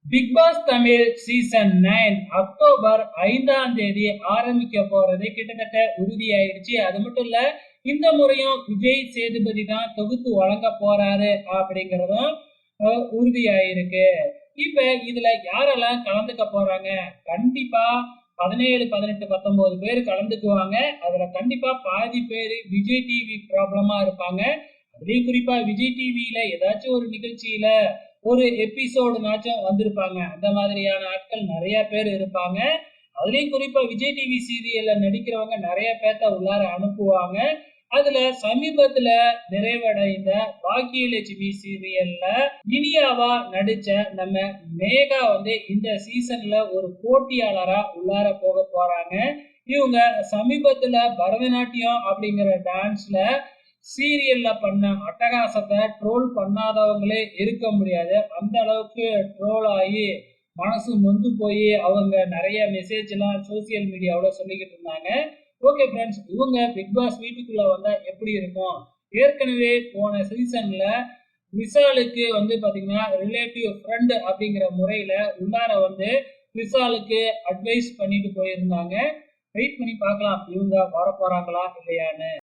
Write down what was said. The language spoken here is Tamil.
Big Boss Tamil season 9 October 5ஆம் தேதி ஆரம்பிக்க போறது கிட்டத்தட்ட உறுதியாயிருச்சு. அது மட்டும் இல்ல, இந்த முறையும் விஜய் சேதுபதி தான் தொகுத்து வழங்க போறாரு அப்படிங்கறதும் உறுதியாயிருக்கு. இப்ப இதுல யாரெல்லாம் கலந்துக்க போறாங்க? கண்டிப்பா 17, 18, 19 பேர் கலந்துக்குவாங்க. அதுல கண்டிப்பா பாதி பேரு விஜய் டிவி ப்ராப்ளமா இருப்பாங்க. அதுலயும் குறிப்பா விஜய் டிவியில ஏதாச்சும் ஒரு நிகழ்ச்சியில ஒரு எபிசோடுனாச்சும் வந்திருப்பாங்க. அந்த மாதிரியான ஆட்கள் நிறைய பேர் இருப்பாங்க. அதுலயும் குறிப்பா விஜய் டிவி சீரியல்ல நடிக்கிறவங்க நிறைய பேர்த்த உள்ளார அனுப்புவாங்க. அதுல சமீபத்துல நிறைவடைந்த பாக்கியலட்சுமி சீரியல்ல இனியாவா நடிச்ச நம்ம மேகா இந்த சீசன்ல ஒரு போட்டியாளரா உள்ளார போக போறாங்க. இவங்க சமீபத்துல பரதநாட்டியம் அப்படிங்கிற டான்ஸ்ல சீரியல்ல பண்ண அட்டகாசத்தை ட்ரோல் பண்ணாதவங்களே இருக்க முடியாது. அந்த அளவுக்கு ட்ரோல் ஆகி மனசு நொந்து போய் அவங்க நிறைய மெசேஜ் எல்லாம் சோசியல் மீடியாவோட சொல்லிக்கிட்டு இருந்தாங்க. ஓகே ஃப்ரெண்ட்ஸ், இவங்க பிக் பாஸ் வீட்டுக்குள்ள வந்தா எப்படி இருக்கும்? ஏற்கனவே போன சீசன்ல விஷாலுக்கு பாத்தீங்கன்னா ரிலேட்டிவ் ஃப்ரெண்ட் அப்படிங்கிற முறையில உள்ளார விஷாலுக்கு அட்வைஸ் பண்ணிட்டு போயிருந்தாங்க. வெயிட் பண்ணி பார்க்கலாம் இவங்க வர போறாங்களா இல்லையான்னு.